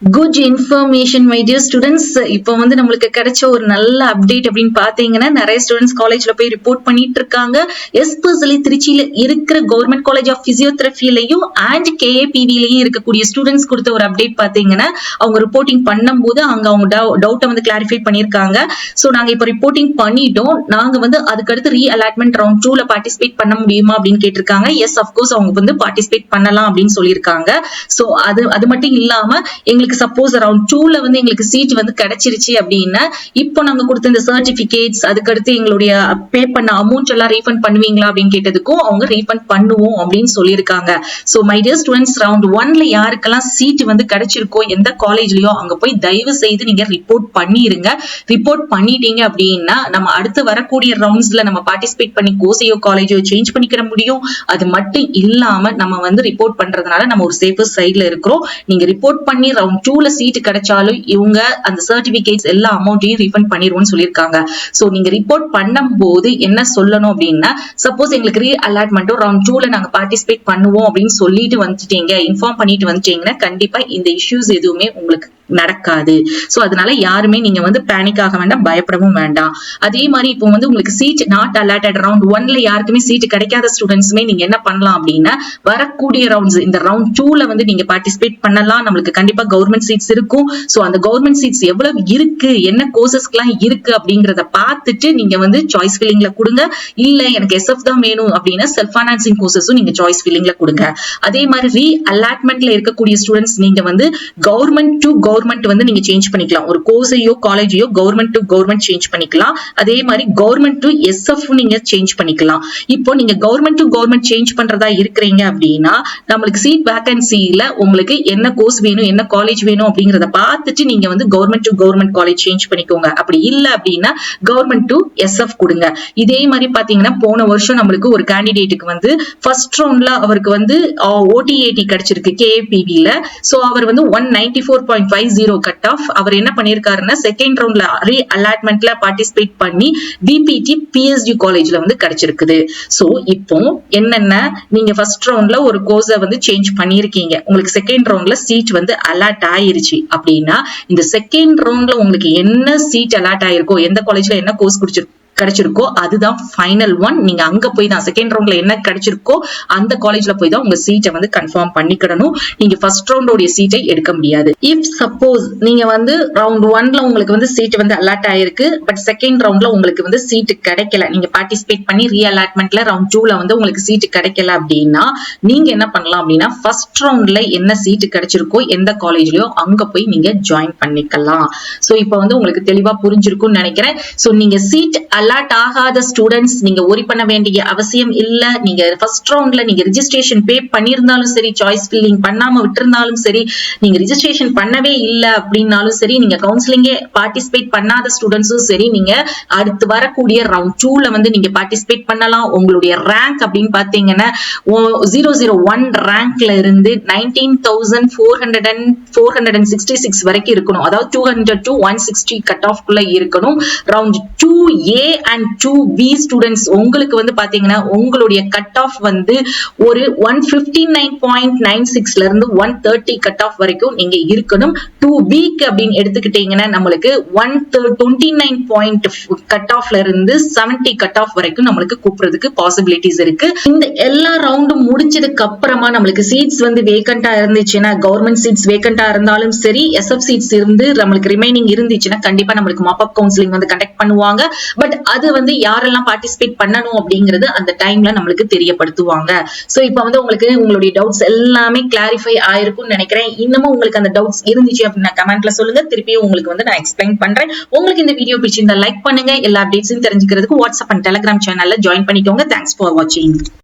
Good information my dear students. இப்போ வந்து நம்மளுக்கு கிடைச்ச ஒரு நல்ல அப்டேட் அப்படின்னு பாத்தீங்கன்னா, நிறைய ஸ்டூடெண்ட்ஸ் காலேஜ்ல போய் ரிப்போர்ட் பண்ணிட்டு இருக்காங்க. எஸ்பெஷலி திருச்சியில இருக்கிற கவர்மெண்ட் காலேஜ் ஆஃப் பிசியோதெரபிலையும் அண்ட் கேஏபிவிலையும் இருக்கக்கூடிய ஸ்டூடெண்ட்ஸ் கொடுத்த ஒரு அப்டேட் பாத்தீங்கன்னா, அவங்க ரிப்போர்ட்டிங் பண்ணும்போது அங்க அவங்க டவுட்டை வந்து கிளாரிஃபை பண்ணிருக்காங்க. ஸோ நாங்க இப்போ ரிப்போர்ட்டிங் பண்ணிட்டோம். நாங்க வந்து அதுக்கடுத்து ரீ அலாட்மெண்ட் ரவுண்ட் 2ல பார்ட்டிசிபேட் பண்ண முடியுமா அப்படின்னு கேட்டிருக்காங்க. எஸ் அப்கோர்ஸ் அவங்க வந்து பார்ட்டிசிபேட் பண்ணலாம் அப்படின்னு சொல்லியிருக்காங்க. ஸோ அது மட்டும் இல்லாம எங்களுக்கு சப்போஸ் அரௌண்ட் 2ல வந்து எங்களுக்கு சீட் வந்து கிடைச்சிருச்சு அப்படின்னா, இப்போ நாங்க கொடுத்த இந்த சர்டிபிகேட்ஸ் அதுக்கடுத்து எங்களுடைய பே பண்ண அமௌண்ட் எல்லாம் ரீஃபண்ட் பண்ணுவீங்களா அப்படின்னு கேட்டதுக்கும் அவங்க ரீஃபண்ட் பண்ணுவோம் அப்படின்னு சொல்லியிருக்காங்க. So my dear students, round 1ல யாருக்கெல்லாம் சீட் வந்து கிடைச்சிருக்கோ எந்த காலேஜ்லயோ அங்க போய் தயவு செய்து நீங்க ரிப்போர்ட் பண்ணிருங்க. ரிப்போர்ட் பண்ணிட்டீங்க அப்படின்னா நம்ம அடுத்து வரக்கூடிய ரவுண்ட்ஸ்ல நம்ம பார்ட்டிசிபேட் பண்ணி கோசையோ காலேஜோ சேஞ்ச் பண்ணிக்கிற முடியும். அது மட்டும் இல்லாம நம்ம வந்து ரிப்போர்ட் பண்றதுனால நம்ம ஒரு சேஃபர் சைட்ல இருக்கிறோம். நீங்க ரிப்போர்ட் பண்ணி ரவுண்ட் 2ல சீட் கிடைச்சாலும் இவங்க அந்த சர்டிபிகேட்ஸ் எல்லா அமௌண்ட்டையும் ரீஃபண்ட் பண்ணிடுவோம்னு சொல்லியிருக்காங்க. சோ நீங்க ரிப்போர்ட் பண்ணும்போது என்ன சொல்லணும் அப்படின்னா, சப்போஸ் எங்களுக்கு ரீ அலாட்மெண்ட்டோ ரவுண்ட் 2ல நாங்க பார்ட்டிசிபேட் பண்ணுவோம் அப்படின்னு சொல்லிட்டு வந்துட்டீங்க, இன்ஃபார்ம் பண்ணிட்டு வந்துட்டீங்கன்னா கண்டிப்பா இந்த இஷ்யூஸ் எதுவுமே உங்களுக்கு நடக்காது. சோ அதனால யாருமே நீங்க வந்து பேனிக் ஆக வேண்டாம், பயப்படவும் வேண்டாம். அதே மாதிரி இப்போ வந்து உங்களுக்கு சீட் நாட் அலாட்டட் ரவுண்ட் 1ல யாருக்குமே சீட் கிடைக்காத ஸ்டூடெண்ட்ஸ்மே நீங்க என்ன பண்ணலாம் அப்படின்னா, வரக்கூடிய ரவுண்ட்ஸ் இந்த ரவுண்ட் 2ல வந்து நீங்க பார்ட்டிசிபேட் பண்ணலாம். நம்மளுக்கு கண்டிப்பா கவர்மெண்ட் சீட்ஸ் இருக்கும். சோ அந்த கவர்மெண்ட் சீட்ஸ் எவ்வளவு இருக்கு, என்ன கோர்சஸ்க்குலாம் இருக்கு அப்படிங்கறத பார்த்துட்டு நீங்க வந்து சாய்ஸ் ஃபில்லிங்ல கொடுங்க. இல்ல எனக்கு எஸ்எஃப் தான் வேணும் அப்படின்னா செல்ஃப் ஃபைனான்சிங் கோர்சஸும் நீங்க சாய்ஸ் ஃபில்லிங்ல கொடுங்க. அதே மாதிரி ரீ அலாட்மெண்ட்ல இருக்கக்கூடிய ஸ்டூடெண்ட்ஸ் நீங்க வந்து கவர்மெண்ட் டு கவர்மெண்ட் வந்து நீங்க சேஞ்ச் பண்ணிக்கலாம். ஒரு கோர்ஸையோ காலேஜையோ கவர்மெண்ட் டு கவர்மெண்ட் சேஞ்ச் பண்ணிக்கலாம். அதே மாதிரி கவர்மெண்ட் டு எஸ்எஃப் நீங்க சேஞ்ச் பண்ணிக்கலாம். இப்போ நீங்க கவர்மெண்ட் டு கவர்மெண்ட் சேஞ்ச் பண்றதா இருக்கிறீங்க அப்படின்னா, நம்மளுக்கு சீட் வேகன்சில உங்களுக்கு என்ன கோர்ஸ் வேணும், என்ன காலேஜ் வேணும் அப்படிங்கறத பார்த்துட்டு நீங்க வந்து government to government college change பண்ணிக்கோங்க. அப்படி இல்ல அப்படின்னா கவர்மெண்ட் டு எஸ்எஃப் கொடுங்க. இதே மாதிரி பாத்தீங்கன்னா போன வருஷம் நம்மளுக்கு ஒரு கேண்டிடேட்டுக்கு வந்து ஃபர்ஸ்ட் ரவுண்ட்ல அவருக்கு வந்து ஓடிஏடி கிடைச்சிருக்கு கேஏபிவில. சோ அவர் வந்து 194.50 கட் ஆஃப். அவர் என்ன பண்ணிருக்காருன்னா செகண்ட் ரவுண்ட்ல ரீ அலாட்மெண்ட்ல பார்ட்டிசிபேட் பண்ணி பிபிடி பிஎஸ்ஜி காலேஜ்ல வந்து கிடைச்சிருக்குது. சோ இப்போ என்னென்ன, நீங்க ஃபர்ஸ்ட் ரவுண்ட்ல ஒரு கோர்ஸை வந்து சேஞ்ச் பண்ணிருக்கீங்க, உங்களுக்கு செகண்ட் ரவுண்ட்ல சீட் வந்து அலாட் ஆயிருச்சு அப்படின்னா, இந்த செகண்ட் ரவுண்ட்ல உங்களுக்கு என்ன சீட் அலாட் ஆயிருக்கோ, எந்த காலேஜ்ல என்ன கோர்ஸ் கிடைச்சிருக்கோ அதுதான் ஃபைனல் ஒன். நீங்க அங்க போய் தான் செகண்ட் ரவுண்ட்ல என்ன கிடைச்சிருக்கோ அந்த காலேஜ்ல போய் தான் உங்க சீட்டை வந்து கன்ஃபார்ம் பண்ணிக்கிடணும். நீங்க ஃபர்ஸ்ட் ரவுண்டோட சீட்டை எடுக்க முடியாது. இஃப் சப்போஸ் நீங்க வந்து ரவுண்ட் 1ல உங்களுக்கு வந்து சீட் வந்து அலாட் ஆயிருக்கு, பட் செகண்ட் ரவுண்ட்ல உங்களுக்கு வந்து சீட் கிடைக்கல, நீங்க பார்ட்டிசிபேட் பண்ணி ரீ அலாட்மெண்ட்ல ரவுண்ட் 2ல வந்து உங்களுக்கு சீட் கிடைக்கல அப்படின்னா நீங்க என்ன பண்ணலாம் அப்படின்னா, ஃபர்ஸ்ட் ரவுண்ட்ல என்ன சீட் கிடைச்சிருக்கோ எந்த காலேஜ்லயோ அங்க போய் நீங்க ஜாயின் பண்ணிக்கலாம். சோ இப்போ வந்து உங்களுக்கு தெளிவா புரிஞ்சிருக்கும்னு நினைக்கிறேன். சோ நீங்க சீட் அலாட் ஆகாத ஸ்டூடெண்ட்ஸ் நீங்க ஒரி பண்ண வேண்டிய அவசியம் இல்ல. நீங்க ஃபர்ஸ்ட் ரவுண்ட்ல நீங்க ரெஜிஸ்ட்ரேஷன் பே பண்ணிருந்தாலும் சரி, சாய்ஸ் ஃபில்லிங் பண்ணாம விட்டுருந்தாலும் சரி, நீங்க ரெஜிஸ்ட்ரேஷன் பண்ணவே இல்ல அப்படின்னாலும் சரி, நீங்க கவுன்சிலிங்கே பார்ட்டிசிபேட் பண்ணாத ஸ்டூடெண்ட்ஸும் சரி, நீங்க அடுத்து வரக்கூடிய ரவுண்ட் 2ல வந்து நீங்க பார்ட்டிசிபேட் பண்ணலாம். உங்களுடைய ரேங்க் அப்படின்னு பாத்தீங்கன்னா 001 ரேங்க்ல இருந்து 19,466 வரைக்கும் இருக்கணும். அதாவது 200 to 160 கட் ஆஃப் குள்ள இருக்கணும். Round 2A and 2B students உங்களுக்கு வந்து பாத்தீங்கன்னா உங்களுடைய கட் ஆஃப் வந்து ஒரு 159.96ல இருந்து 130 கட் ஆஃப் வரைக்கும் நீங்க இருக்கணும். 2Bக்கு அப்படின்னு எடுத்துக்கிட்டீங்கன்னா நம்மளுக்கு 129 கட் ஆஃப்ல இருந்து 70 கட் ஆஃப் வரைக்கும் நம்மளுக்கு கூப்பிடுறதுக்கு பாசிபிலிட்டிஸ் இருக்கு. இந்த எல்லா ரவுண்டும் முடிஞ்சதுக்கு அப்புறமா நம்மளுக்கு சீட்ஸ் வந்து வேகண்டா இருந்துச்சுன்னா, கவர்மெண்ட் சீட்ஸ் வேகண்டா இருந்தாலும் சரி, எஸ்எஃப் சீட்ஸ் இருந்து நம்மளுக்கு ரிமைனிங் இருந்துச்சுன்னா கண்டிப்பா நம்மளுக்கு மாப் கவுன்சிலிங் வந்து கண்டக்ட் பண்ணுவாங்க. பட் அது வந்து யாரெல்லாம் பார்ட்டிசிபேட் பண்ணணும் அப்படிங்கிறது அந்த டைம்ல நம்மளுக்கு தெரியப்படுத்துவாங்க. சோ இப்போ வந்து உங்களுக்கு உங்களுடைய டவுட்ஸ் எல்லாமே கிளாரிஃபை ஆயிருக்கும்னு நினைக்கிறேன். இன்னமும் உங்களுக்கு அந்த டவுட்ஸ் இருந்துச்சு அப்படின்னா கமெண்ட்ல சொல்லுங்க. திருப்பியும் உங்களுக்கு வந்து நான் எக்ஸ்பிளைன் பண்றேன். உங்களுக்கு இந்த வீடியோ பிடிச்சிருந்தா லைக் பண்ணுங்க. எல்லா அப்டேட்ஸும் தெரிஞ்சுக்கிறதுக்கு வாட்ஸ்அப் அண்ட் டெலிகிராம் சேனல்ல ஜாயின் பண்ணிக்கோங்க. தேங்க்ஸ் ஃபார் வாட்சிங்.